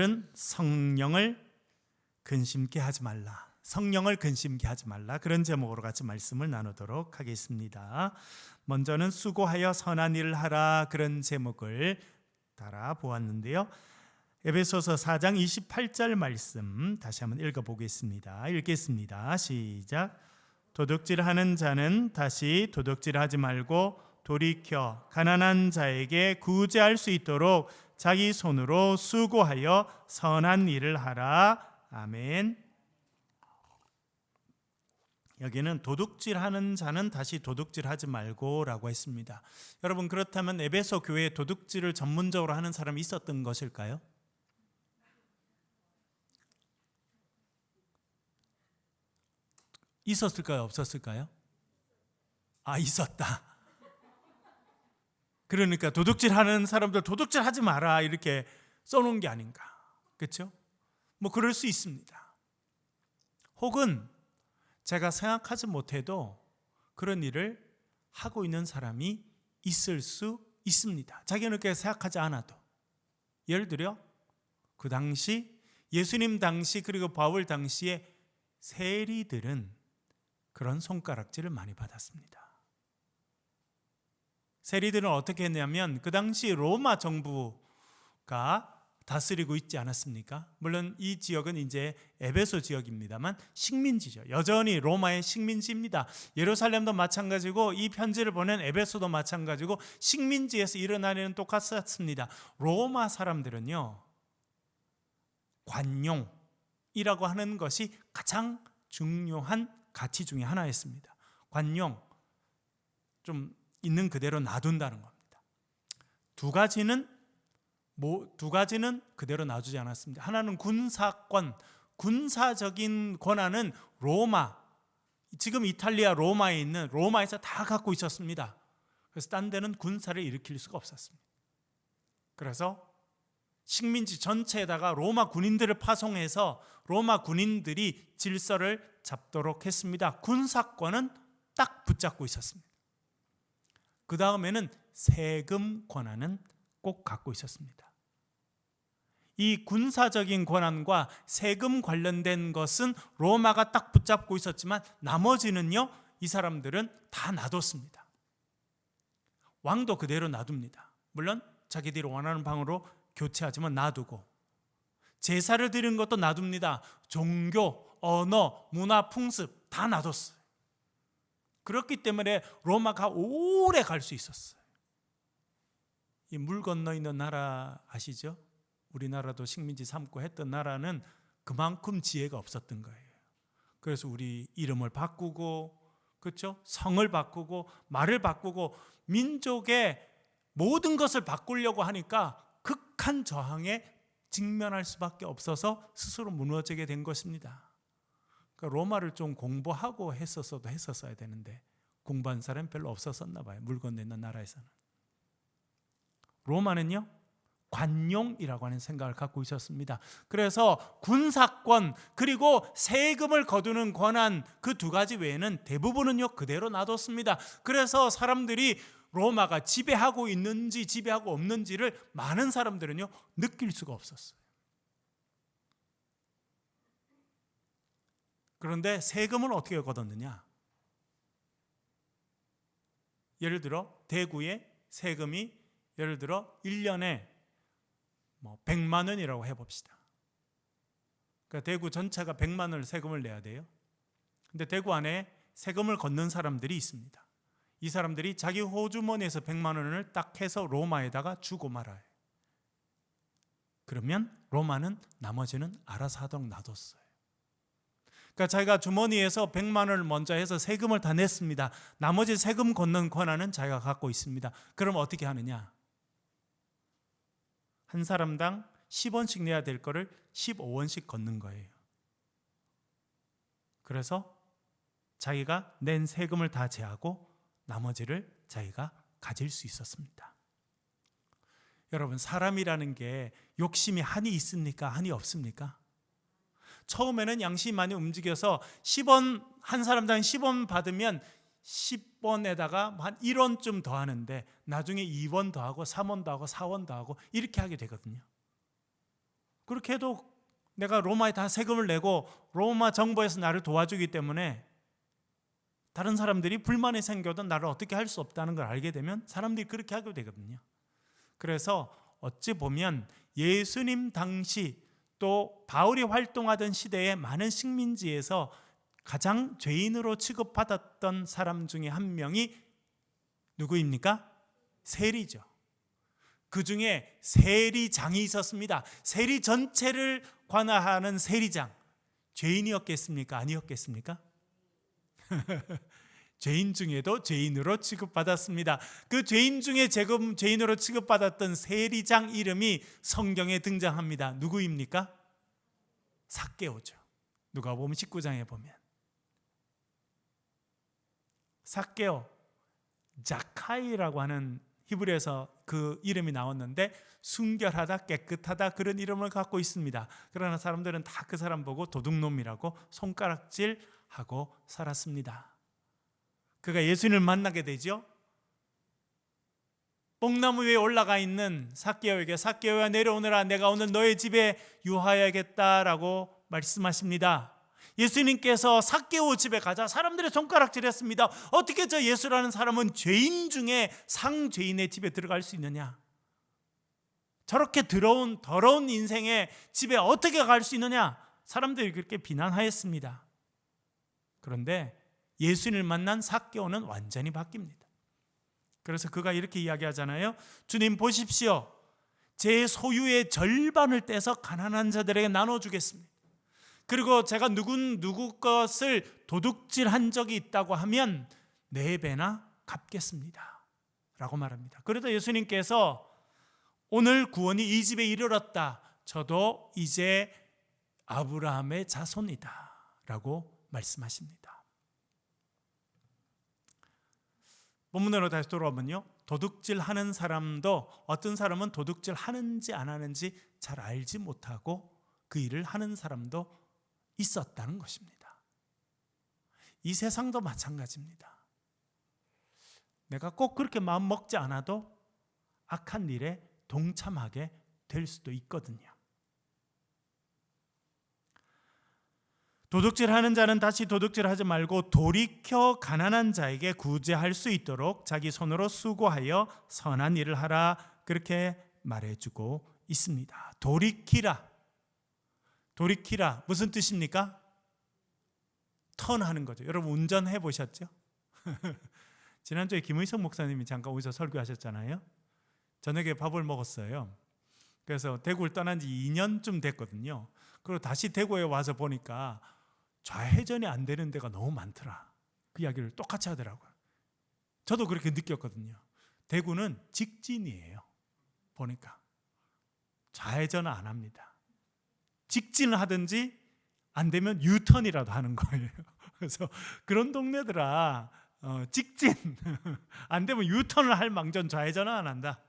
오늘은 성령을 근심케 하지 말라, 성령을 근심케 하지 말라, 그런 제목으로 같이 말씀을 나누도록 하겠습니다. 먼저는 수고하여 선한 일을 하라, 그런 제목을 따라 보았는데요. 에베소서 4장 28절 말씀 다시 한번 읽어보겠습니다. 읽겠습니다. 시작. 도둑질하는 자는 다시 도둑질하지 말고 돌이켜 가난한 자에게 구제할 수 있도록 자기 손으로 수고하여 선한 일을 하라. 아멘. 여기는 도둑질하는 자는 다시 도둑질하지 말고 라고 했습니다. 여러분, 그렇다면 에베소 교회에 도둑질을 전문적으로 하는 사람이 있었던 것일까요? 있었을까요? 없었을까요? 있었다. 그러니까 도둑질하는 사람들 도둑질하지 마라 이렇게 써놓은 게 아닌가. 그렇죠? 뭐 그럴 수 있습니다. 혹은 제가 생각하지 못해도 그런 일을 하고 있는 사람이 있을 수 있습니다. 자기는 그렇게 생각하지 않아도. 예를 들어 그 당시 예수님 당시 그리고 바울 당시에 세리들은 그런 손가락질을 많이 받았습니다. 세리들은 어떻게 했냐면 그 당시 로마 정부가 다스리고 있지 않았습니까? 물론 이 지역은 이제 에베소 지역입니다만 식민지죠. 여전히 로마의 식민지입니다. 예루살렘도 마찬가지고 이 편지를 보낸 에베소도 마찬가지고 식민지에서 일어나는 일은 똑같았습니다. 로마 사람들은요, 관용이라고 하는 것이 가장 중요한 가치 중에 하나였습니다. 관용, 좀 있는 그대로 놔둔다는 겁니다. 두 가지는 그대로 놔두지 않았습니다. 하나는 군사권, 군사적인 권한은 로마, 지금 이탈리아 로마에 있는 로마에서 다 갖고 있었습니다. 그래서 딴 데는 군사를 일으킬 수가 없었습니다. 그래서 식민지 전체에다가 로마 군인들을 파송해서 로마 군인들이 질서를 잡도록 했습니다. 군사권은 딱 붙잡고 있었습니다. 그 다음에는 세금 권한은 꼭 갖고 있었습니다. 이 군사적인 권한과 세금 관련된 것은 로마가 딱 붙잡고 있었지만 나머지는요, 이 사람들은 다 놔뒀습니다. 왕도 그대로 놔둡니다. 물론 자기들이 원하는 방으로 교체하지만 놔두고, 제사를 드리는 것도 놔둡니다. 종교, 언어, 문화, 풍습 다 놔뒀어요. 그렇기 때문에 로마가 오래 갈 수 있었어요. 이 물 건너 있는 나라 아시죠? 우리나라도 식민지 삼고 했던 나라는 그만큼 지혜가 없었던 거예요. 그래서 우리 이름을 바꾸고, 그렇죠? 성을 바꾸고, 말을 바꾸고, 민족의 모든 것을 바꾸려고 하니까 극한 저항에 직면할 수밖에 없어서 스스로 무너지게 된 것입니다. 그러니까 로마를 좀 공부하고 했었어야 되는데 공부한 사람이 별로 없었었나 봐요. 물 건너 있는 나라에서는. 로마는요, 관용이라고 하는 생각을 갖고 있었습니다. 그래서 군사권 그리고 세금을 거두는 권한, 그 두 가지 외에는 대부분은요 그대로 놔뒀습니다. 그래서 사람들이 로마가 지배하고 있는지 지배하고 없는지를 많은 사람들은요 느낄 수가 없었어요. 그런데 세금은 어떻게 걷었느냐? 예를 들어 대구의 세금이 예를 들어 1년에 100만 원이라고 해봅시다. 그러니까 대구 전체가 100만 원을 세금을 내야 돼요. 근데 대구 안에 세금을 걷는 사람들이 있습니다. 이 사람들이 자기 호주머니에서 100만 원을 딱 해서 로마에다가 주고 말아요. 그러면 로마는 나머지는 알아서 하도록 놔뒀어요. 그러니까 자기가 주머니에서 100만 원을 먼저 해서 세금을 다 냈습니다. 나머지 세금 걷는 권한은 자기가 갖고 있습니다. 그럼 어떻게 하느냐? 한 사람당 10원씩 내야 될 거를 15원씩 걷는 거예요. 그래서 자기가 낸 세금을 다 제하고 나머지를 자기가 가질 수 있었습니다. 여러분, 사람이라는 게 욕심이 한이 있습니까? 한이 없습니까? 처음에는 양심이 많이 움직여서 10원, 한 사람당 10원 받으면 10원에다가 한 1원쯤 더 하는데 나중에 2원 더 하고 3원 더 하고 4원 더 하고 이렇게 하게 되거든요. 그렇게 해도 내가 로마에 다 세금을 내고 로마 정부에서 나를 도와주기 때문에 다른 사람들이 불만이 생겨도 나를 어떻게 할 수 없다는 걸 알게 되면 사람들이 그렇게 하게 되거든요. 그래서 어찌 보면 예수님 당시 또 바울이 활동하던 시대의 많은 식민지에서 가장 죄인으로 취급받았던 사람 중에 한 명이 누구입니까? 세리죠. 그 중에 세리장이 있었습니다. 세리 전체를 관할하는 세리장. 죄인이었겠습니까? 아니었겠습니까? 죄인 중에도 죄인으로 취급받았습니다. 그 죄인 중에 죄인으로 취급받았던 세리장 이름이 성경에 등장합니다. 누구입니까? 삭개오죠. 누가복음 19장에 보면 삭개오, 자카이라고 하는 히브리에서 그 이름이 나왔는데 순결하다, 깨끗하다 그런 이름을 갖고 있습니다. 그러나 사람들은 다 그 사람 보고 도둑놈이라고 손가락질하고 살았습니다. 그가 예수님을 만나게 되죠. 뽕나무 위에 올라가 있는 삭개오에게 삭개오야 내려오너라, 내가 오늘 너의 집에 유하여야겠다라고 말씀하십니다. 예수님께서 삭개오 집에 가자 사람들이 손가락질했습니다. 어떻게 저 예수라는 사람은 죄인 중에 상죄인의 집에 들어갈 수 있느냐? 저렇게 더러운 인생의 집에 어떻게 갈 수 있느냐? 사람들이 그렇게 비난하였습니다. 그런데 예수님을 만난 삭개오는 완전히 바뀝니다. 그래서 그가 이렇게 이야기하잖아요. 주님 보십시오. 제 소유의 절반을 떼서 가난한 자들에게 나눠주겠습니다. 그리고 제가 누구 것을 도둑질한 적이 있다고 하면 4배나 갚겠습니다 라고 말합니다. 그래도 예수님께서 오늘 구원이 이 집에 이르렀다. 저도 이제 아브라함의 자손이다 라고 말씀하십니다. 본문으로 다시 돌아오면요, 도둑질하는 사람도 어떤 사람은 도둑질 하는지 안 하는지 잘 알지 못하고 그 일을 하는 사람도 있었다는 것입니다. 이 세상도 마찬가지입니다. 내가 꼭 그렇게 마음 먹지 않아도 악한 일에 동참하게 될 수도 있거든요. 도둑질하는 자는 다시 도둑질하지 말고 돌이켜 가난한 자에게 구제할 수 있도록 자기 손으로 수고하여 선한 일을 하라, 그렇게 말해주고 있습니다. 돌이키라 무슨 뜻입니까? 턴하는 거죠. 여러분 운전해 보셨죠? 지난주에 김의성 목사님이 잠깐 오셔서 설교하셨잖아요. 저녁에 밥을 먹었어요. 그래서 대구를 떠난 지 2년쯤 됐거든요. 그리고 다시 대구에 와서 보니까 좌회전이 안 되는 데가 너무 많더라. 그 이야기를 똑같이 하더라고요. 저도 그렇게 느꼈거든요. 대구는 직진이에요. 보니까 좌회전은 안 합니다. 직진을 하든지 안 되면 유턴이라도 하는 거예요. 그래서 그런 동네들아 직진 안 되면 유턴을 할 망정 좌회전은 안 한다.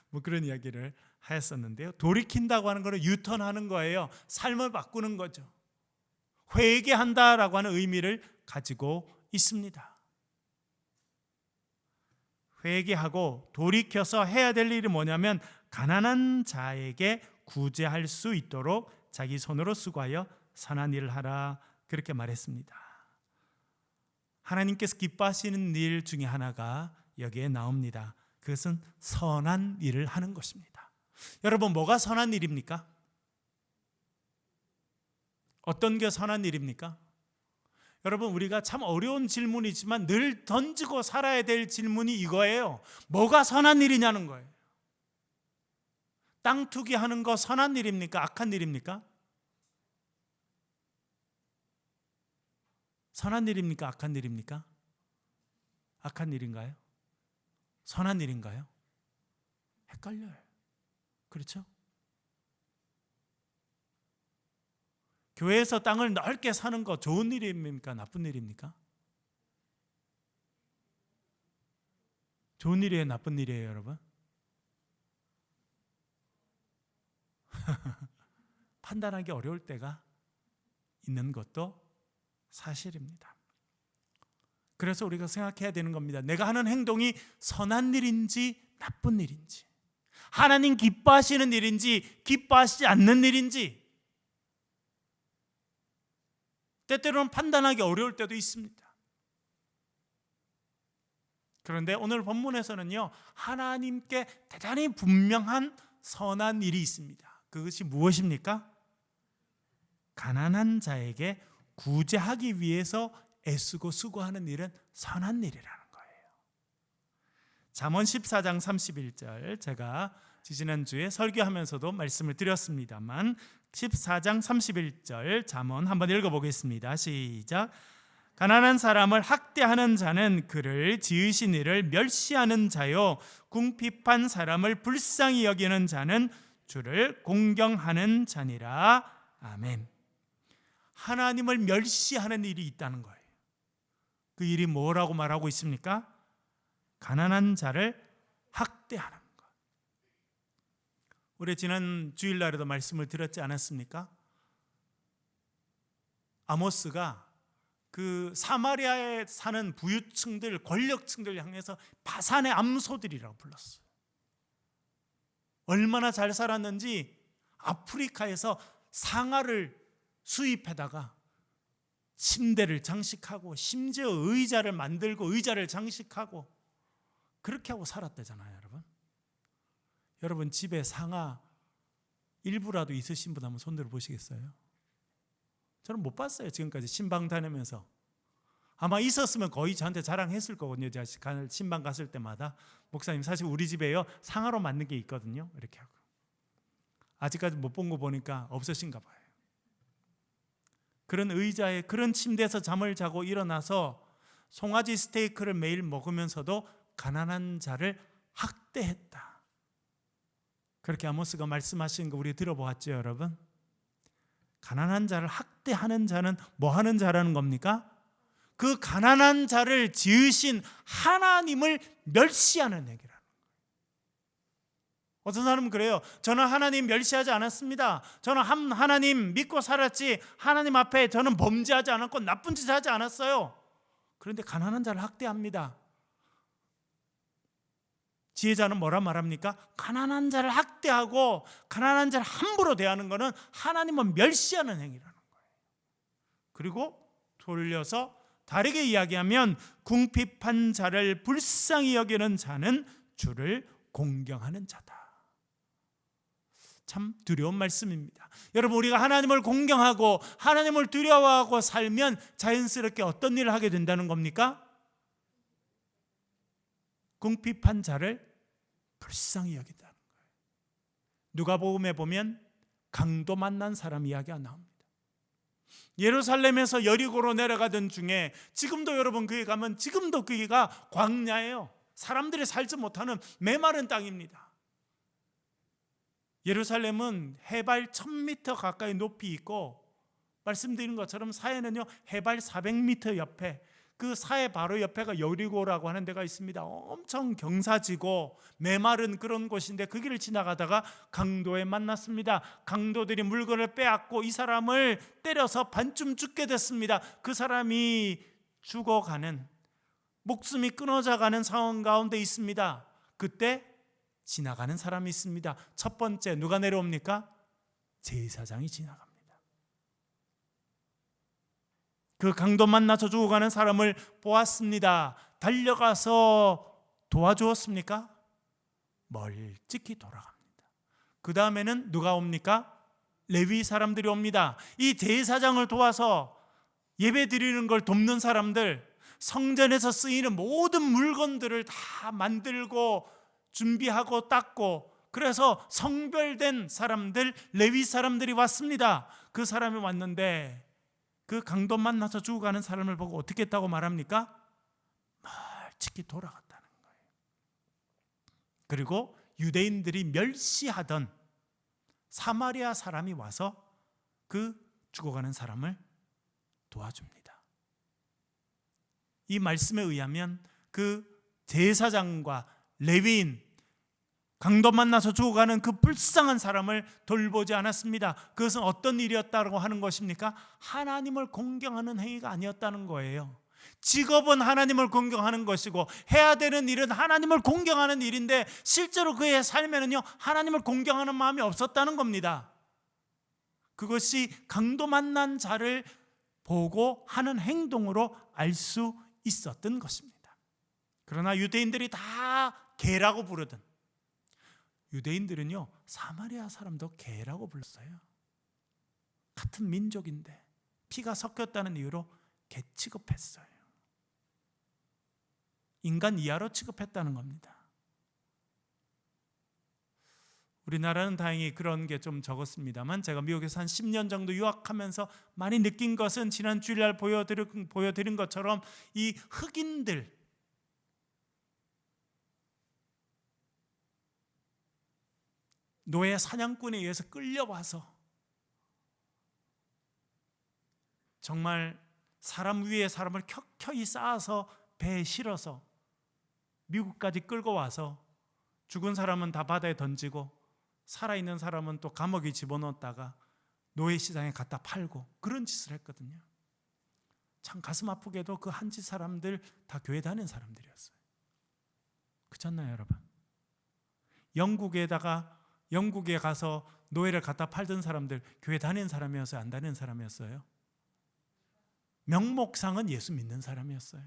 뭐 그런 이야기를 하였었는데요. 돌이킨다고 하는 것은 유턴하는 거예요. 삶을 바꾸는 거죠. 회개한다라고 하는 의미를 가지고 있습니다. 회개하고 돌이켜서 해야 될 일이 뭐냐면 가난한 자에게 구제할 수 있도록 자기 손으로 수고하여 선한 일을 하라, 그렇게 말했습니다. 하나님께서 기뻐하시는 일 중에 하나가 여기에 나옵니다. 그것은 선한 일을 하는 것입니다. 여러분, 뭐가 선한 일입니까? 어떤 게 선한 일입니까? 여러분, 우리가 참 어려운 질문이지만 늘 던지고 살아야 될 질문이 이거예요. 뭐가 선한 일이냐는 거예요. 땅 투기하는 거 선한 일입니까? 악한 일입니까? 선한 일입니까? 악한 일입니까? 악한 일인가요? 선한 일인가요? 헷갈려요. 그렇죠? 교회에서 땅을 넓게 사는 거 좋은 일입니까? 나쁜 일입니까? 좋은 일이에요? 나쁜 일이에요, 여러분? 판단하기 어려울 때가 있는 것도 사실입니다. 그래서 우리가 생각해야 되는 겁니다. 내가 하는 행동이 선한 일인지 나쁜 일인지. 하나님 기뻐하시는 일인지 기뻐하시지 않는 일인지 때때로는 판단하기 어려울 때도 있습니다. 그런데 오늘 본문에서는요, 하나님께 대단히 분명한 선한 일이 있습니다. 그것이 무엇입니까? 가난한 자에게 구제하기 위해서 애쓰고 수고하는 일은 선한 일이라는 거예요. 잠언 14장 31절, 제가 지지난주에 설교하면서도 말씀을 드렸습니다만 14장 31절 잠언 한번 읽어보겠습니다. 시작. 가난한 사람을 학대하는 자는 그를 지으신 이를 멸시하는 자요, 궁핍한 사람을 불쌍히 여기는 자는 주를 공경하는 자니라. 아멘. 하나님을 멸시하는 일이 있다는 거예요. 그 일이 뭐라고 말하고 있습니까? 가난한 자를 학대하는 것. 우리 지난 주일날에도 말씀을 드렸지 않았습니까? 아모스가 그 사마리아에 사는 부유층들, 권력층들 향해서 바산의 암소들이라고 불렀어요. 얼마나 잘 살았는지 아프리카에서 상아를 수입해다가 침대를 장식하고 심지어 의자를 만들고 의자를 장식하고 그렇게 하고 살았대잖아요. 여러분 집에 상아 일부라도 있으신 분 한번 손 들어 보시겠어요? 저는 못 봤어요. 지금까지 신방 다니면서. 아마 있었으면 거의 저한테 자랑했을 거거든요. 제가 신방 갔을 때마다 목사님 사실 우리 집에요 상아로 만든 게 있거든요. 이렇게 하고. 아직까지 못 본 거 보니까 없으신가 봐요. 그런 의자에 그런 침대에서 잠을 자고 일어나서 송아지 스테이크를 매일 먹으면서도 가난한 자를 학대했다. 그렇게 아모스가 말씀하신 거 우리 들어보았죠, 여러분? 가난한 자를 학대하는 자는 뭐 하는 자라는 겁니까? 그 가난한 자를 지으신 하나님을 멸시하는 얘기라는 거예요. 어떤 사람은 그래요. 저는 하나님 멸시하지 않았습니다. 저는 하나님 믿고 살았지 하나님 앞에 저는 범죄하지 않았고 나쁜 짓 하지 않았어요. 그런데 가난한 자를 학대합니다. 지혜자는 뭐라 말합니까? 가난한 자를 학대하고 가난한 자를 함부로 대하는 것은 하나님을 멸시하는 행위라는 거예요. 그리고 돌려서 다르게 이야기하면 궁핍한 자를 불쌍히 여기는 자는 주를 공경하는 자다. 참 두려운 말씀입니다. 여러분, 우리가 하나님을 공경하고 하나님을 두려워하고 살면 자연스럽게 어떤 일을 하게 된다는 겁니까? 궁핍한 자를 불쌍히 여긴다는 거예요. 누가복음에 보면 강도 만난 사람 이야기가 나옵니다. 예루살렘에서 여리고로 내려가던 중에 지금도 여러분 거기 가면 지금도 거기가 광야예요. 사람들이 살지 못하는 메마른 땅입니다. 예루살렘은 해발 1000m 가까이 높이 있고 말씀드린 것처럼 사해는요 해발 400m 옆에 그 사해 바로 옆에가 여리고라고 하는 데가 있습니다. 엄청 경사지고 메마른 그런 곳인데 그 길을 지나가다가 강도에 만났습니다. 강도들이 물건을 빼앗고 이 사람을 때려서 반쯤 죽게 됐습니다. 그 사람이 죽어가는 목숨이 끊어져가는 상황 가운데 있습니다. 그때 지나가는 사람이 있습니다. 첫 번째 누가 내려옵니까? 제사장이 지나갑니다. 그 강도 만나서 죽어가는 사람을 보았습니다. 달려가서 도와주었습니까? 멀찍이 돌아갑니다. 그 다음에는 누가 옵니까? 레위 사람들이 옵니다. 이 제사장을 도와서 예배 드리는 걸 돕는 사람들, 성전에서 쓰이는 모든 물건들을 다 만들고 준비하고 닦고, 그래서 성별된 사람들, 레위 사람들이 왔습니다. 그 사람이 왔는데 그 강도 만나서 죽어가는 사람을 보고 어떻게 했다고 말합니까? 멀찍이 돌아갔다는 거예요. 그리고 유대인들이 멸시하던 사마리아 사람이 와서 그 죽어가는 사람을 도와줍니다. 이 말씀에 의하면 그 제사장과 레위인, 강도 만나서 죽어가는 그 불쌍한 사람을 돌보지 않았습니다. 그것은 어떤 일이었다고 하는 것입니까? 하나님을 공경하는 행위가 아니었다는 거예요. 직업은 하나님을 공경하는 것이고 해야 되는 일은 하나님을 공경하는 일인데 실제로 그의 삶에는요 하나님을 공경하는 마음이 없었다는 겁니다. 그것이 강도 만난 자를 보고 하는 행동으로 알 수 있었던 것입니다. 그러나 유대인들이 다 개라고 부르던, 유대인들은요 사마리아 사람도 개라고 불렀어요. 같은 민족인데 피가 섞였다는 이유로 개 취급했어요. 인간 이하로 취급했다는 겁니다. 우리나라는 다행히 그런 게 좀 적었습니다만 제가 미국에서 한 10년 정도 유학하면서 많이 느낀 것은 지난 주일날 보여드린 것처럼 이 흑인들, 노예 사냥꾼에 의해서 끌려와서 정말 사람 위에 사람을 켜켜이 쌓아서 배에 실어서 미국까지 끌고 와서 죽은 사람은 다 바다에 던지고 살아있는 사람은 또 감옥에 집어넣었다가 노예 시장에 갖다 팔고 그런 짓을 했거든요. 참 가슴 아프게도 그 한 집 사람들 다 교회 다니는 사람들이었어요. 그렇잖아요 여러분. 영국에 가서 노예를 갖다 팔던 사람들 교회 다니는 사람이었어요? 안 다니는 사람이었어요? 명목상은 예수 믿는 사람이었어요.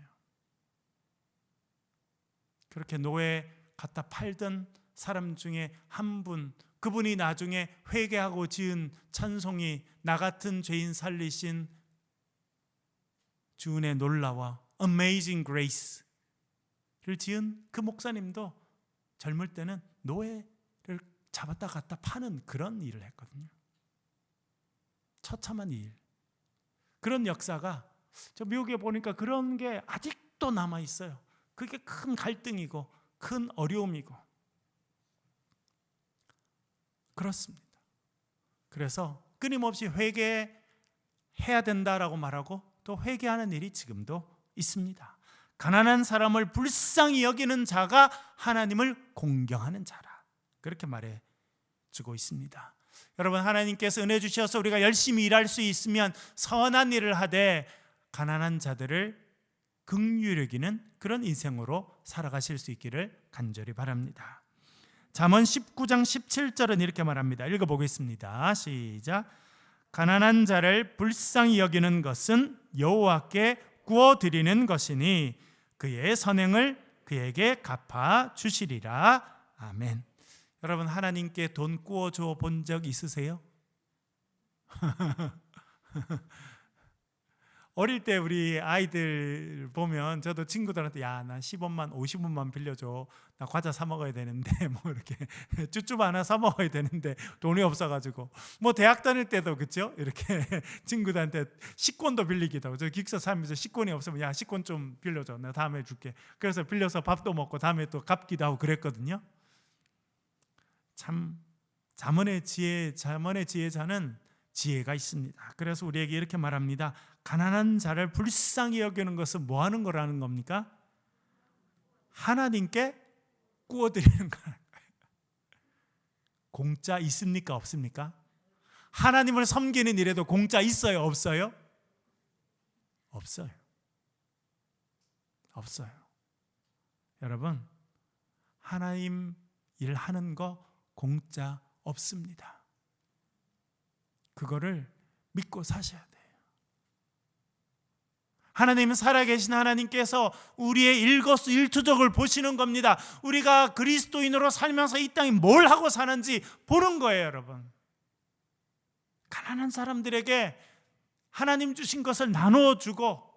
그렇게 노예 갖다 팔던 사람 중에 한 분, 그분이 나중에 회개하고 지은 찬송이 나 같은 죄인 살리신 주은의 놀라와 Amazing Grace를 지은 그 목사님도 젊을 때는 노예를 잡았다 갖다 파는 그런 일을 했거든요. 처참한 일. 그런 역사가 저 미국에 보니까 그런 게 아직도 남아 있어요. 그게 큰 갈등이고 큰 어려움이고 그렇습니다. 그래서 끊임없이 회개해야 된다라고 말하고 또 회개하는 일이 지금도 있습니다. 가난한 사람을 불쌍히 여기는 자가 하나님을 공경하는 자라, 그렇게 말해주고 있습니다. 여러분, 하나님께서 은혜 주셔서 우리가 열심히 일할 수 있으면 선한 일을 하되 가난한 자들을 긍휼히 여기는 그런 인생으로 살아가실 수 있기를 간절히 바랍니다. 잠언 19장 17절은 이렇게 말합니다. 읽어보겠습니다. 시작. 가난한 자를 불쌍히 여기는 것은 여호와께 구워드리는 것이니 그의 선행을 그에게 갚아 주시리라. 아멘. 여러분, 하나님께 돈 구워줘 본 적 있으세요? 어릴 때 우리 아이들 보면 저도 친구들한테 야, 나 10원만 50원만 빌려줘, 나 과자 사 먹어야 되는데 뭐 이렇게 쭈쭈 하나 사 먹어야 되는데 돈이 없어가지고, 뭐 대학 다닐 때도 그렇죠, 이렇게 친구들한테 식권도 빌리기도 하고, 저 기숙사 살면서 식권이 없으면 야, 식권 좀 빌려줘, 내가 다음에 줄게. 그래서 빌려서 밥도 먹고 다음에 또 갚기도 하고 그랬거든요. 참 잠언의 지혜자는 지혜가 있습니다. 그래서 우리에게 이렇게 말합니다. 가난한 자를 불쌍히 여기는 것은 뭐 하는 거라는 겁니까? 하나님께 구워드리는 거예요. 공짜 있습니까? 없습니까? 하나님을 섬기는 일에도 공짜 있어요? 없어요? 없어요. 없어요. 여러분, 하나님 일하는 거 공짜 없습니다. 그거를 믿고 사셔야 돼요. 하나님은 살아계신 하나님께서 우리의 일거수일투족을 보시는 겁니다. 우리가 그리스도인으로 살면서 이 땅에 뭘 하고 사는지 보는 거예요, 여러분. 가난한 사람들에게 하나님 주신 것을 나눠주고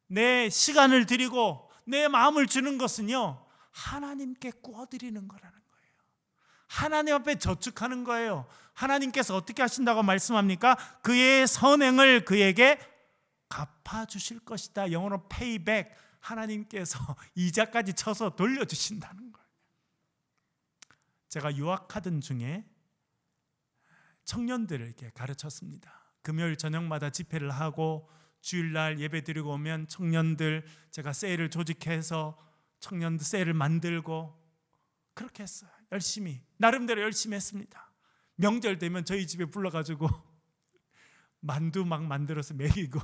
내 시간을 드리고 내 마음을 주는 것은요, 하나님께 구워드리는 거라는 거예요. 하나님 앞에 저축하는 거예요. 하나님께서 어떻게 하신다고 말씀합니까? 그의 선행을 그에게 갚아주실 것이다. 영어로 payback. 하나님께서 이자까지 쳐서 돌려주신다는 거예요. 제가 유학하던 중에 청년들을 이렇게 가르쳤습니다. 금요일 저녁마다 집회를 하고 주일날 예배 드리고 오면 청년들, 제가 세일을 조직해서 청년들 세일을 만들고 그렇게 했어요. 열심히, 나름대로 열심히 했습니다. 명절 되면 저희 집에 불러가지고 만두 막 만들어서 먹이고,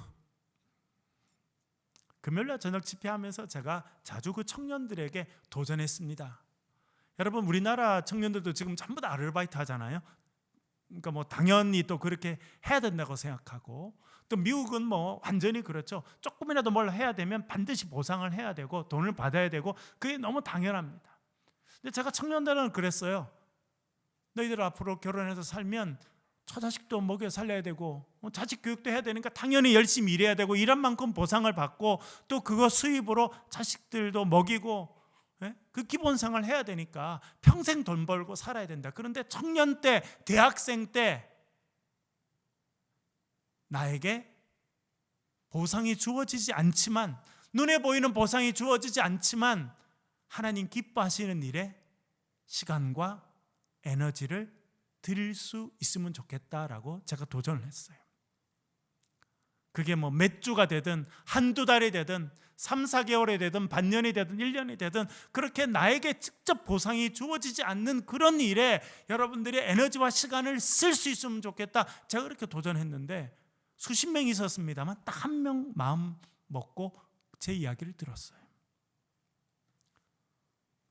금요일날 저녁 집회하면서 제가 자주 그 청년들에게 도전했습니다. 여러분, 우리나라 청년들도 지금 전부 다 아르바이트 하잖아요. 그러니까 뭐 당연히 또 그렇게 해야 된다고 생각하고, 또 미국은 뭐 완전히 그렇죠. 조금이라도 뭘 해야 되면 반드시 보상을 해야 되고 돈을 받아야 되고, 그게 너무 당연합니다. 근데 제가 청년들은 그랬어요. 너희들 앞으로 결혼해서 살면 처자식도 먹여 살려야 되고 자식 교육도 해야 되니까 당연히 열심히 일해야 되고, 일한 만큼 보상을 받고 또 그거 수입으로 자식들도 먹이고, 그 기본 생활을 해야 되니까 평생 돈 벌고 살아야 된다. 그런데 청년 때, 대학생 때 나에게 보상이 주어지지 않지만, 눈에 보이는 보상이 주어지지 않지만 하나님 기뻐하시는 일에 시간과 에너지를 드릴 수 있으면 좋겠다라고 제가 도전을 했어요. 그게 뭐 몇 주가 되든 한두 달이 되든 3, 4개월이 되든 반년이 되든 1년이 되든 그렇게 나에게 직접 보상이 주어지지 않는 그런 일에 여러분들이 에너지와 시간을 쓸 수 있으면 좋겠다. 제가 그렇게 도전했는데 수십 명이 있었습니다만 딱 한 명 마음 먹고 제 이야기를 들었어요.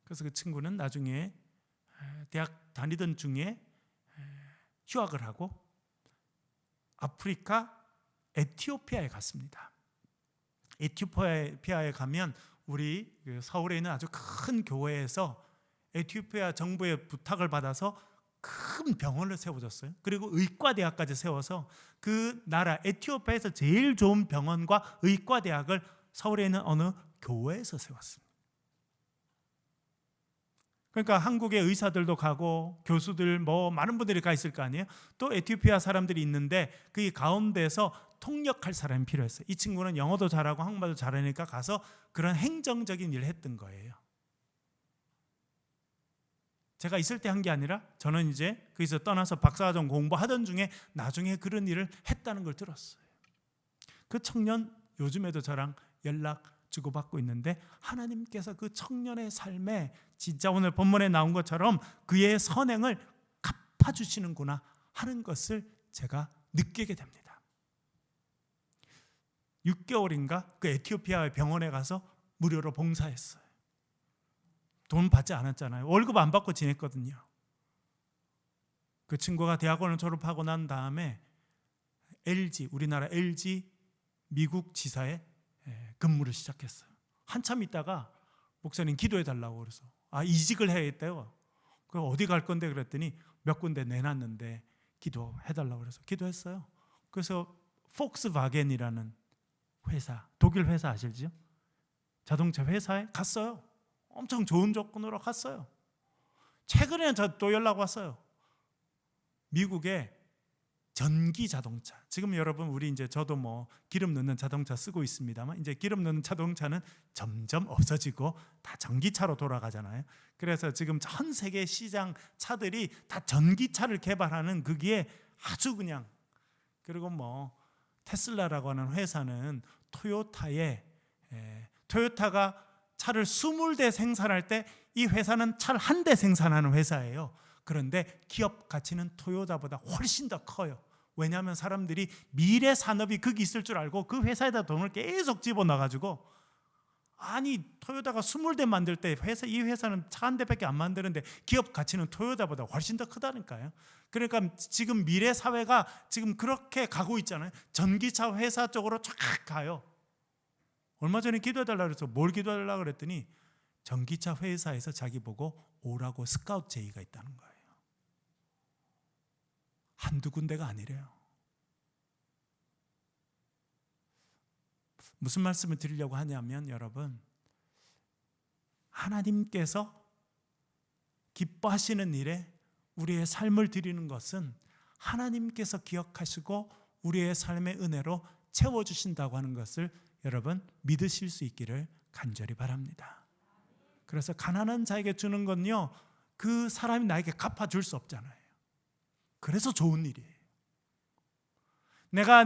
그래서 그 친구는 나중에 대학 다니던 중에 휴학을 하고 아프리카 에티오피아에 갔습니다. 에티오피아에 가면 우리 서울에 있는 아주 큰 교회에서 에티오피아 정부의 부탁을 받아서 큰 병원을 세워줬어요. 그리고 의과대학까지 세워서 그 나라 에티오피아에서 제일 좋은 병원과 의과대학을 서울에 있는 어느 교회에서 세웠습니다. 그러니까 한국의 의사들도 가고 교수들 뭐 많은 분들이 가 있을 거 아니에요. 또 에티오피아 사람들이 있는데 그 가운데서 통역할 사람이 필요했어요. 이 친구는 영어도 잘하고 한국말도 잘하니까 가서 그런 행정적인 일을 했던 거예요. 제가 있을 때 한 게 아니라 저는 이제 거기서 떠나서 박사과정 공부하던 중에 나중에 그런 일을 했다는 걸 들었어요. 그 청년 요즘에도 저랑 연락 주고받고 있는데 하나님께서 그 청년의 삶에 진짜 오늘 본문에 나온 것처럼 그의 선행을 갚아주시는구나 하는 것을 제가 느끼게 됩니다. 6개월인가 그 에티오피아 병원에 가서 무료로 봉사했어요. 돈 받지 않았잖아요. 월급 안 받고 지냈거든요. 그 친구가 대학원을 졸업하고 난 다음에 우리나라 LG 미국 지사에 근무를 시작했어요. 한참 있다가 목사님 기도해 달라고 그래서 이직을 해야겠대요. 그래서 어디 갈 건데 그랬더니 몇 군데 내놨는데 기도해 달라고 그래서 기도했어요. 그래서 폭스바겐이라는 회사, 독일 회사 아시죠? 자동차 회사에 갔어요. 엄청 좋은 조건으로 갔어요. 최근에 또 연락 왔어요. 미국의 전기 자동차. 지금 여러분 우리 이제 저도 뭐 기름 넣는 자동차 쓰고 있습니다만 이제 기름 넣는 자동차는 점점 없어지고 다 전기차로 돌아가잖아요. 그래서 지금 전 세계 시장 차들이 다 전기차를 개발하는 그게 아주 그냥, 그리고 뭐 테슬라라고 하는 회사는 토요타가 차를 20대 생산할 때 이 회사는 차를 한 대 생산하는 회사예요. 그런데 기업 가치는 토요타보다 훨씬 더 커요. 왜냐하면 사람들이 미래 산업이 거기 있을 줄 알고 그 회사에다 돈을 계속 집어넣어가지고, 아니 토요타가 20대 만들 때 이 회사는 차 한 대밖에 안 만드는데 기업 가치는 토요타보다 훨씬 더 크다니까요. 그러니까 지금 미래 사회가 지금 그렇게 가고 있잖아요. 전기차 회사 쪽으로 쫙 가요. 얼마 전에 기도해달라고 해서 뭘 기도해달라고 그랬더니 전기차 회사에서 자기 보고 오라고 스카우트 제의가 있다는 거예요. 한두 군데가 아니래요. 무슨 말씀을 드리려고 하냐면 여러분, 하나님께서 기뻐하시는 일에 우리의 삶을 드리는 것은 하나님께서 기억하시고 우리의 삶의 은혜로 채워주신다고 하는 것을 여러분 믿으실 수 있기를 간절히 바랍니다. 그래서 가난한 자에게 주는 건요, 그 사람이 나에게 갚아줄 수 없잖아요. 그래서 좋은 일이에요. 내가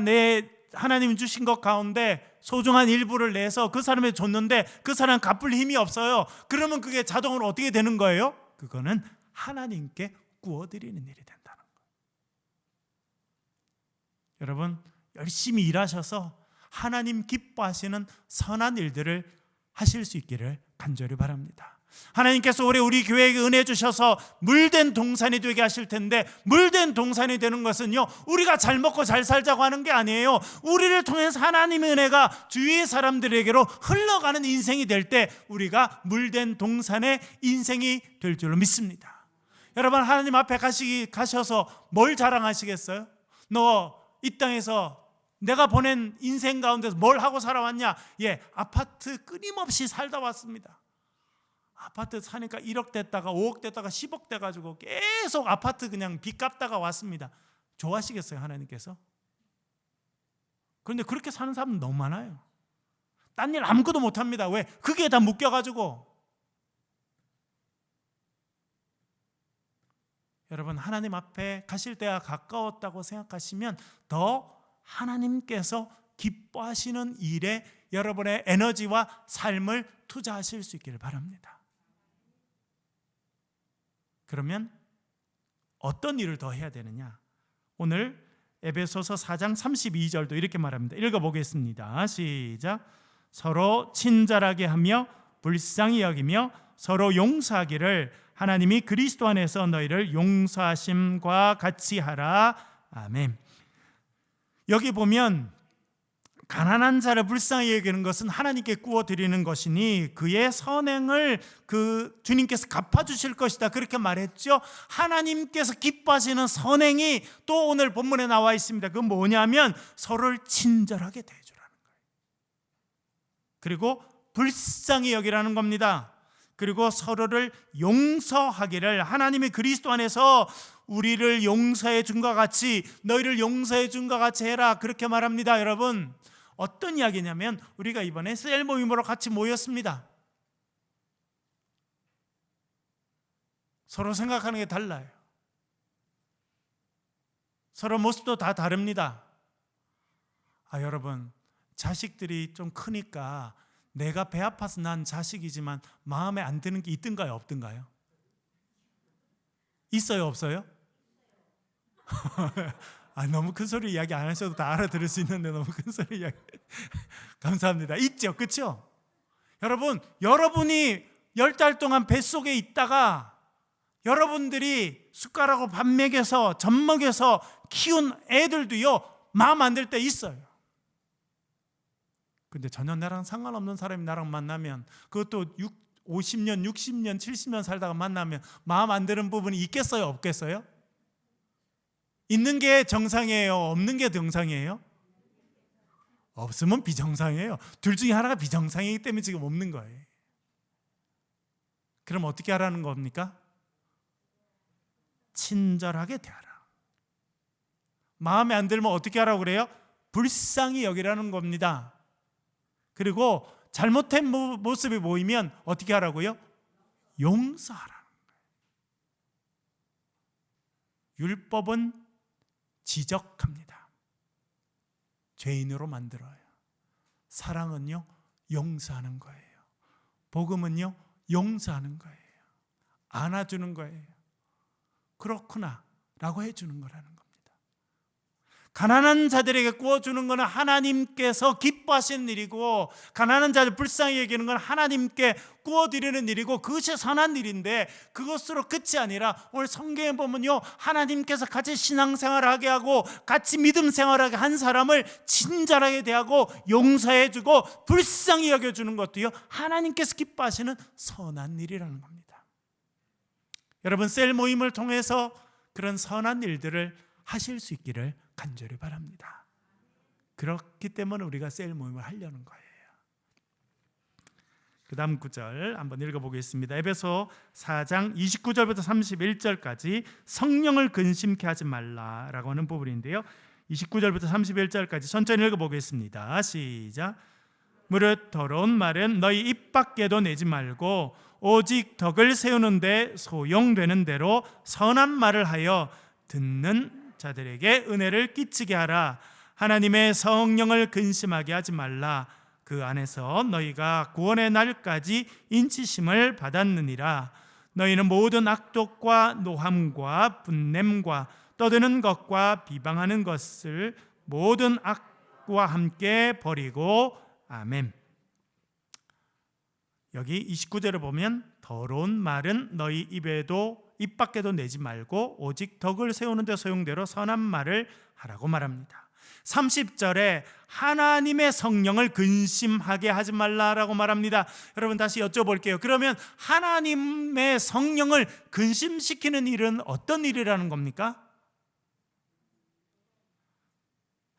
하나님 주신 것 가운데 소중한 일부를 내서 그 사람에게 줬는데 그 사람 갚을 힘이 없어요. 그러면 그게 자동으로 어떻게 되는 거예요? 그거는 하나님께 구워드리는 일이 된다는 거예요. 여러분 열심히 일하셔서 하나님 기뻐하시는 선한 일들을 하실 수 있기를 간절히 바랍니다. 하나님께서 올해 우리 교회에게 은혜 주셔서 물된 동산이 되게 하실 텐데, 물된 동산이 되는 것은요, 우리가 잘 먹고 잘 살자고 하는 게 아니에요. 우리를 통해서 하나님의 은혜가 주위의 사람들에게로 흘러가는 인생이 될 때 우리가 물된 동산의 인생이 될 줄로 믿습니다. 여러분, 하나님 앞에 가셔서 뭘 자랑하시겠어요? 너 이 땅에서 내가 보낸 인생 가운데서 뭘 하고 살아왔냐? 예, 아파트 끊임없이 살다 왔습니다. 아파트 사니까 1억 됐다가 5억 됐다가 10억 돼가지고 계속 아파트 그냥 빚 갚다가 왔습니다. 좋아하시겠어요, 하나님께서? 그런데 그렇게 사는 사람은 너무 많아요. 딴 일 아무것도 못합니다. 왜? 그게 다 묶여가지고. 여러분, 하나님 앞에 가실 때가 가까웠다고 생각하시면 더 하나님께서 기뻐하시는 일에 여러분의 에너지와 삶을 투자하실 수 있기를 바랍니다. 그러면 어떤 일을 더 해야 되느냐? 오늘 에베소서 4장 32절도 이렇게 말합니다. 읽어보겠습니다. 시작. 서로 친절하게 하며 불쌍히 여기며 서로 용서하기를 하나님이 그리스도 안에서 너희를 용서하심과 같이 하라. 아멘. 여기 보면 가난한 자를 불쌍히 여기는 것은 하나님께 구워드리는 것이니 그의 선행을 주님께서 갚아주실 것이다, 그렇게 말했죠. 하나님께서 기뻐하시는 선행이 또 오늘 본문에 나와 있습니다. 그건 뭐냐면 서로를 친절하게 대해주라는 거예요. 그리고 불쌍히 여기라는 겁니다. 그리고 서로를 용서하기를, 하나님이 그리스도 안에서 우리를 용서해 준 것 같이 너희를 용서해 준 것 같이 해라, 그렇게 말합니다. 여러분, 어떤 이야기냐면 우리가 이번에 셀 모임으로 같이 모였습니다. 서로 생각하는 게 달라요. 서로 모습도 다 다릅니다. 여러분, 자식들이 좀 크니까 내가 배 아파서 난 자식이지만 마음에 안 드는 게 있든가요, 없든가요? 있어요, 없어요? 너무 큰 소리 이야기 안 하셔도 다 알아들을 수 있는데 너무 큰 소리 이야기 감사합니다. 있죠, 그렇죠? 여러분, 여러분이 10달 동안 뱃속에 있다가 여러분들이 숟가락으로 밥 먹여서 젖 먹여서 키운 애들도요, 마음 안 들 때 있어요. 근데 전혀 나랑 상관없는 사람이 나랑 만나면, 그것도 50년, 60년, 70년 살다가 만나면 마음 안 드는 부분이 있겠어요, 없겠어요? 있는 게 정상이에요, 없는 게 정상이에요? 없으면 비정상이에요. 둘 중에 하나가 비정상이기 때문에 지금 없는 거예요. 그럼 어떻게 하라는 겁니까? 친절하게 대하라. 마음에 안 들면 어떻게 하라고 그래요? 불쌍히 여기라는 겁니다. 그리고 잘못된 모습이 보이면 어떻게 하라고요? 용서하라는 거예요. 율법은 지적합니다. 죄인으로 만들어요. 사랑은요, 용서하는 거예요. 복음은요, 용서하는 거예요. 안아주는 거예요. 그렇구나 라고 해주는 거라는 겁니다. 가난한 자들에게 구워주는 것은 하나님께서 기뻐하시는 일이고, 가난한 자들 불쌍히 여기는 건 하나님께 구워드리는 일이고, 그것이 선한 일인데, 그것으로 끝이 아니라 오늘 성경에 보면요, 하나님께서 같이 신앙생활을 하게 하고 같이 믿음 생활하게 한 사람을 친절하게 대하고 용서해주고 불쌍히 여겨주는 것도요, 하나님께서 기뻐하시는 선한 일이라는 겁니다. 여러분, 셀 모임을 통해서 그런 선한 일들을 하실 수 있기를 간절히 바랍니다. 그렇기 때문에 우리가 셀 모임을 하려는 거예요. 그 다음 구절 한번 읽어보겠습니다. 에베소 4장 29절부터 31절까지 성령을 근심케 하지 말라라고 하는 부분인데요, 29절부터 31절까지 천천히 읽어보겠습니다. 시작. 무릇 더러운 말은 너희 입 밖에도 내지 말고 오직 덕을 세우는 데 소용되는 대로 선한 말을 하여 듣는 자들에게 은혜를 끼치게 하라. 하나님의 성령을 근심하게 하지 말라. 그 안에서 너희가 구원의 날까지 인치심을 받았느니라. 너희는 모든 악독과 노함과 분냄과 떠드는 것과 비방하는 것을 모든 악과 함께 버리고. 아멘. 여기 29절을 보면 더러운 말은 너희 입 밖에도 내지 말고 오직 덕을 세우는 데 소용대로 선한 말을 하라고 말합니다. 30절에 하나님의 성령을 근심하게 하지 말라라고 말합니다. 여러분 다시 여쭤볼게요. 그러면 하나님의 성령을 근심시키는 일은 어떤 일이라는 겁니까?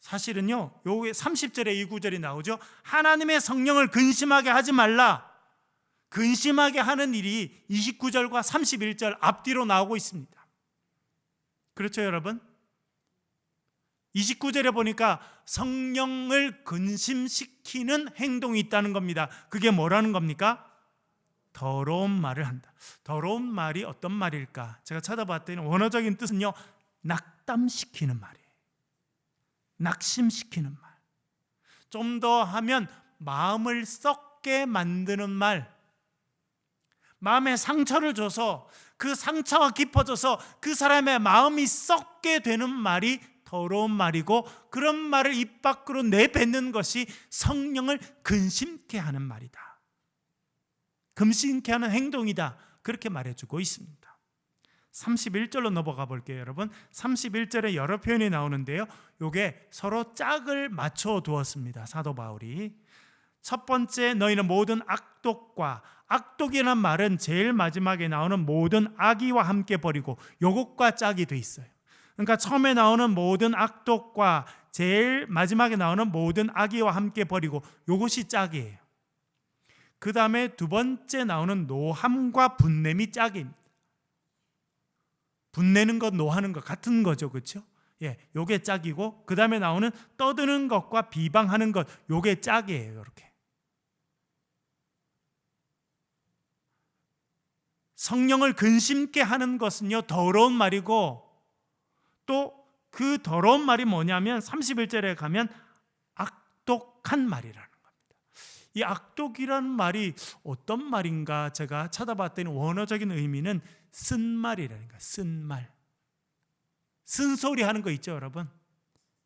사실은요, 요게 30절에 이 구절이 나오죠. 하나님의 성령을 근심하게 하지 말라. 근심하게 하는 일이 29절과 31절 앞뒤로 나오고 있습니다. 그렇죠, 여러분? 29절에 보니까 성령을 근심시키는 행동이 있다는 겁니다. 그게 뭐라는 겁니까? 더러운 말을 한다. 더러운 말이 어떤 말일까? 제가 찾아봤더니 원어적인 뜻은요, 낙담시키는 말이에요. 낙심시키는 말. 좀 더 하면 마음을 썩게 만드는 말. 마음에 상처를 줘서 그 상처가 깊어져서 그 사람의 마음이 썩게 되는 말이 더러운 말이고, 그런 말을 입 밖으로 내뱉는 것이 성령을 근심케 하는 말이다. 근심케 하는 행동이다. 그렇게 말해주고 있습니다. 31절로 넘어가 볼게요, 여러분. 31절에 여러 표현이 나오는데요, 이게 서로 짝을 맞춰 두었습니다. 사도 바울이 첫 번째, 너희는 모든 악독과, 악독이라는 말은 제일 마지막에 나오는 모든 악의와 함께 버리고, 요것과 짝이 돼 있어요. 그러니까 처음에 나오는 모든 악독과 제일 마지막에 나오는 모든 악의와 함께 버리고, 요것이 짝이에요. 그 다음에 두 번째 나오는 노함과 분냄이 짝입니다. 분내는 것, 노하는 것 같은 거죠, 그렇죠? 예, 요게 짝이고, 그 다음에 나오는 떠드는 것과 비방하는 것, 요게 짝이에요. 이렇게 성령을 근심케 하는 것은요, 더러운 말이고, 또 그 더러운 말이 뭐냐면 31절에 가면 악독한 말이라는 겁니다. 이 악독이라는 말이 어떤 말인가 제가 찾아봤더니 원어적인 의미는 쓴 말이라는 거예요. 쓴 말. 쓴소리 하는 거 있죠, 여러분?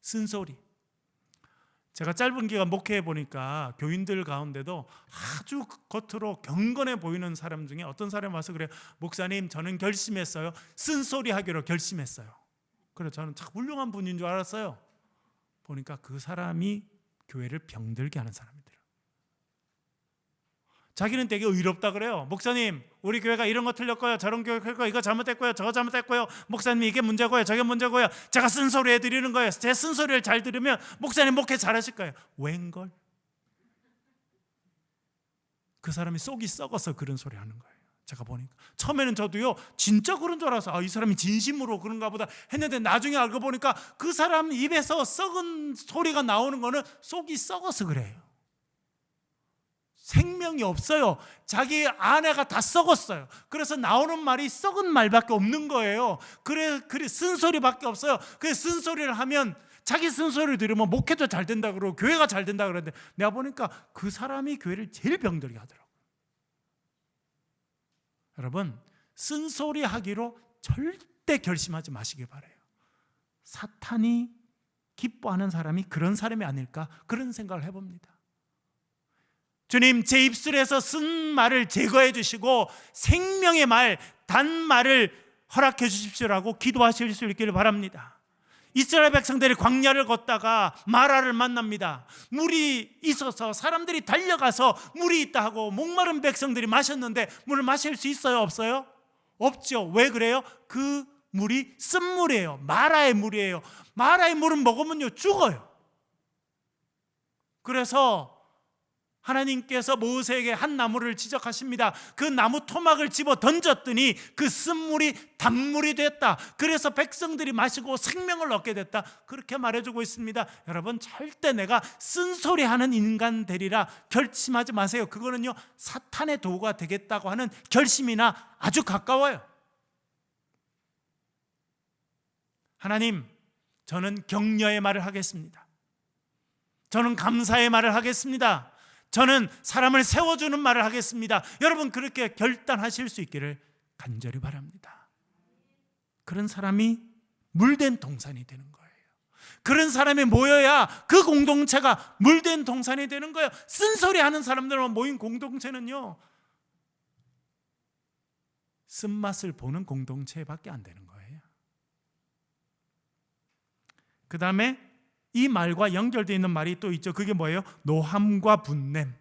쓴소리. 제가 짧은 기간 목회해 보니까 교인들 가운데도 아주 겉으로 경건해 보이는 사람 중에 어떤 사람이 와서 그래요. 목사님, 저는 결심했어요. 쓴소리 하기로 결심했어요. 그래서 저는 참 훌륭한 분인 줄 알았어요. 보니까 그 사람이 교회를 병들게 하는 사람이더라고요. 자기는 되게 의롭다 그래요. 목사님, 우리 교회가 이런 거 틀렸고요, 저런 교회 틀렸고요, 이거 잘못됐고요, 저거 잘못됐고요, 목사님 이게 문제고요, 저게 문제고요, 제가 쓴소리 해드리는 거예요. 제 쓴소리를 잘 들으면 목사님 목회 잘하실 거예요. 웬걸? 그 사람이 속이 썩어서 그런 소리 하는 거예요. 제가 보니까 처음에는 저도요, 진짜 그런 줄 알아서 이 사람이 진심으로 그런가 보다 했는데, 나중에 알고 보니까 그 사람 입에서 썩은 소리가 나오는 거는 속이 썩어서 그래요. 생명이 없어요. 자기 아내가 다 썩었어요. 그래서 나오는 말이 썩은 말밖에 없는 거예요. 그래 쓴소리밖에 없어요. 그래서 쓴소리를 하면, 자기 쓴소리를 들으면 목회도 잘 된다 그러고 교회가 잘 된다 그러는데, 내가 보니까 그 사람이 교회를 제일 병들게 하더라고요. 여러분, 쓴소리 하기로 절대 결심하지 마시기 바라요. 사탄이 기뻐하는 사람이 그런 사람이 아닐까, 그런 생각을 해봅니다. 주님, 제 입술에서 쓴 말을 제거해 주시고 생명의 말, 단말을 허락해 주십시오라고 기도하실 수 있기를 바랍니다. 이스라엘 백성들이 광야를 걷다가 마라를 만납니다. 물이 있어서 사람들이 달려가서 물이 있다 하고 목마른 백성들이 마셨는데, 물을 마실 수 있어요, 없어요? 없죠. 왜 그래요? 그 물이 쓴물이에요. 마라의 물이에요. 마라의 물은 먹으면요, 죽어요. 그래서 하나님께서 모세에게 한 나무를 지적하십니다. 그 나무 토막을 집어 던졌더니 그 쓴물이 단물이 됐다. 그래서 백성들이 마시고 생명을 얻게 됐다. 그렇게 말해주고 있습니다. 여러분, 절대 내가 쓴소리하는 인간 되리라 결심하지 마세요. 그거는요, 사탄의 도구가 되겠다고 하는 결심이나 아주 가까워요. 하나님, 저는 격려의 말을 하겠습니다. 저는 감사의 말을 하겠습니다. 저는 사람을 세워주는 말을 하겠습니다. 여러분, 그렇게 결단하실 수 있기를 간절히 바랍니다. 그런 사람이 물된 동산이 되는 거예요. 그런 사람이 모여야 그 공동체가 물된 동산이 되는 거예요. 쓴소리하는 사람들만 모인 공동체는요, 쓴맛을 보는 공동체밖에 안 되는 거예요. 그 다음에 이 말과 연결되어 있는 말이 또 있죠. 그게 뭐예요? 노함과 분냄.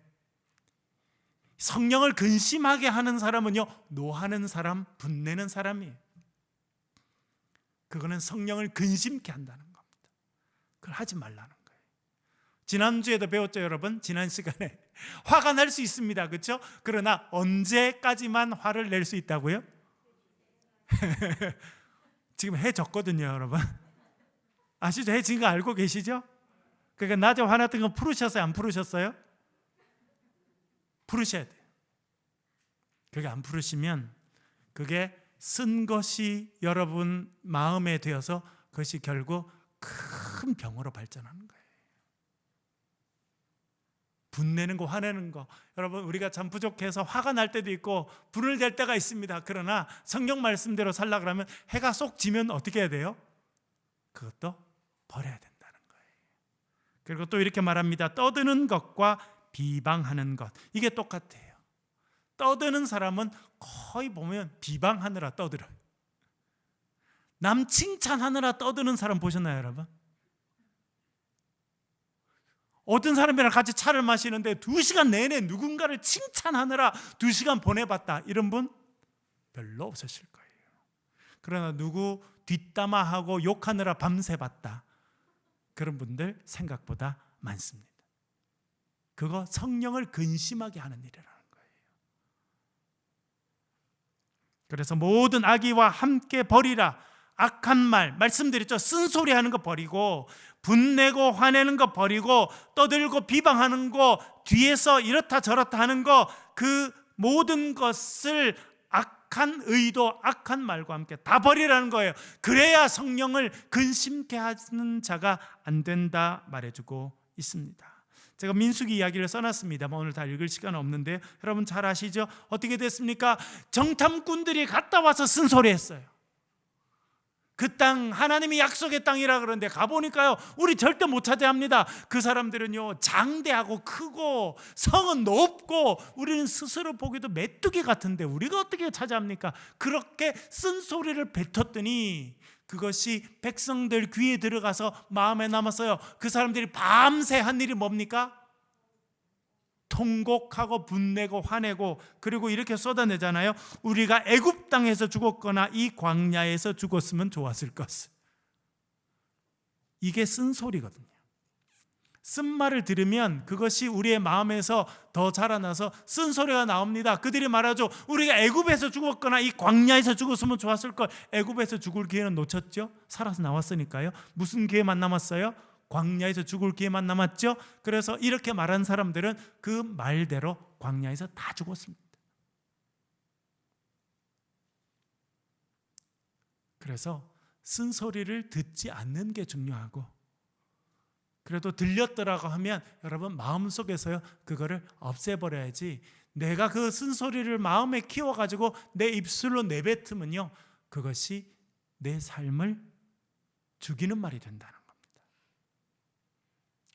성령을 근심하게 하는 사람은요, 노하는 사람, 분내는 사람이에요. 그거는 성령을 근심케 한다는 겁니다. 그걸 하지 말라는 거예요. 지난주에도 배웠죠, 여러분? 지난 시간에 화가 날 수 있습니다, 그렇죠? 그러나 언제까지만 화를 낼 수 있다고요? 지금 해졌거든요, 여러분. 아시죠? 해진 거 알고 계시죠? 그러니까 낮에 화났던 거 풀으셨어요? 안 풀으셨어요? 풀으셔야 돼요. 그게 안 풀으시면 그게 쓴 것이 여러분 마음에 되어서 그것이 결국 큰 병으로 발전하는 거예요. 분내는 거, 화내는 거, 여러분 우리가 참 부족해서 화가 날 때도 있고 불을 댈 때가 있습니다. 그러나 성경 말씀대로 살라 그러면 해가 쏙 지면 어떻게 해야 돼요? 그것도 버려야 된다는 거예요. 그리고 또 이렇게 말합니다. 떠드는 것과 비방하는 것, 이게 똑같아요. 떠드는 사람은 거의 보면 비방하느라 떠들어요. 남 칭찬하느라 떠드는 사람 보셨나요, 여러분? 어떤 사람이랑 같이 차를 마시는데 2시간 내내 누군가를 칭찬하느라 2시간 보내봤다, 이런 분 별로 없으실 거예요. 그러나 누구 뒷담화하고 욕하느라 밤새 봤다, 그런 분들 생각보다 많습니다. 그거 성령을 근심하게 하는 일이라는 거예요. 그래서 모든 악의와 함께 버리라. 악한 말, 말씀드렸죠. 쓴소리하는 거 버리고, 분내고 화내는 거 버리고, 떠들고 비방하는 거, 뒤에서 이렇다 저렇다 하는 거, 그 모든 것을 악한 의도, 악한 말과 함께 다 버리라는 거예요. 그래야 성령을 근심케 하는 자가 안 된다 말해주고 있습니다. 제가 민수기 이야기를 써놨습니다만 오늘 다 읽을 시간은 없는데, 여러분 잘 아시죠? 어떻게 됐습니까? 정탐꾼들이 갔다 와서 쓴소리했어요. 그 땅 하나님이 약속의 땅이라 그러는데 가보니까요, 우리 절대 못 차지합니다. 그 사람들은요, 장대하고 크고 성은 높고 우리는 스스로 보기도 메뚜기 같은데 우리가 어떻게 차지합니까? 그렇게 쓴소리를 뱉었더니 그것이 백성들 귀에 들어가서 마음에 남았어요. 그 사람들이 밤새 한 일이 뭡니까? 통곡하고 분내고 화내고, 그리고 이렇게 쏟아내잖아요. 우리가 애굽 땅에서 죽었거나 이 광야에서 죽었으면 좋았을 것을. 이게 쓴소리거든요. 쓴말을 들으면 그것이 우리의 마음에서 더 자라나서 쓴소리가 나옵니다. 그들이 말하죠. 우리가 애굽에서 죽었거나 이 광야에서 죽었으면 좋았을 걸. 애굽에서 죽을 기회는 놓쳤죠. 살아서 나왔으니까요. 무슨 기회만 남았어요? 광야에서 죽을 기회만 남았죠. 그래서 이렇게 말한 사람들은 그 말대로 광야에서 다 죽었습니다. 그래서 쓴소리를 듣지 않는 게 중요하고, 그래도 들렸더라고 하면 여러분 마음속에서요, 그거를 없애버려야지. 내가 그 쓴소리를 마음에 키워가지고 내 입술로 내뱉으면요, 그것이 내 삶을 죽이는 말이 된다는 겁니다.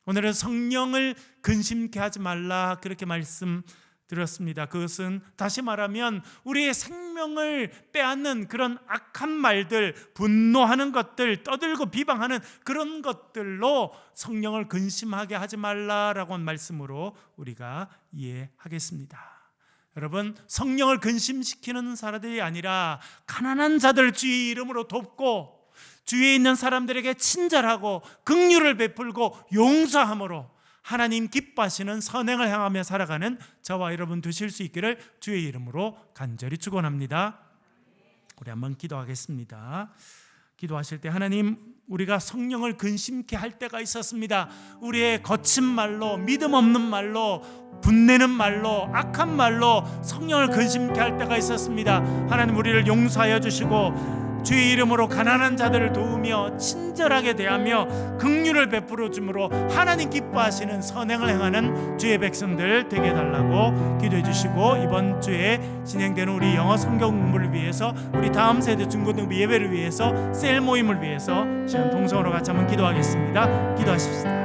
오늘은 성령을 근심케 하지 말라, 그렇게 말씀드렸습니다. 그것은 다시 말하면 우리의 생명을 빼앗는 그런 악한 말들, 분노하는 것들, 떠들고 비방하는 그런 것들로 성령을 근심하게 하지 말라라고 한 말씀으로 우리가 이해하겠습니다. 여러분, 성령을 근심시키는 사람들이 아니라 가난한 자들 주의 이름으로 돕고, 주위에 있는 사람들에게 친절하고 긍휼을 베풀고 용서함으로 하나님 기뻐하시는 선행을 향하며 살아가는 저와 여러분 되실 수 있기를 주의 이름으로 간절히 축원합니다. 우리 한번 기도하겠습니다. 기도하실 때, 하나님, 우리가 성령을 근심케 할 때가 있었습니다. 우리의 거친 말로, 믿음 없는 말로, 분내는 말로, 악한 말로 성령을 근심케 할 때가 있었습니다. 하나님, 우리를 용서하여 주시고 주의 이름으로 가난한 자들을 도우며 친절하게 대하며 긍휼을 베풀어 주므로 하나님 기뻐하시는 선행을 행하는 주의 백성들 되게 해달라고 기도해 주시고, 이번 주에 진행되는 우리 영어 성경 공부를 위해서, 우리 다음 세대 중고등부 예배를 위해서, 셀 모임을 위해서 시간 동성으로 같이 한번 기도하겠습니다. 기도하십시다.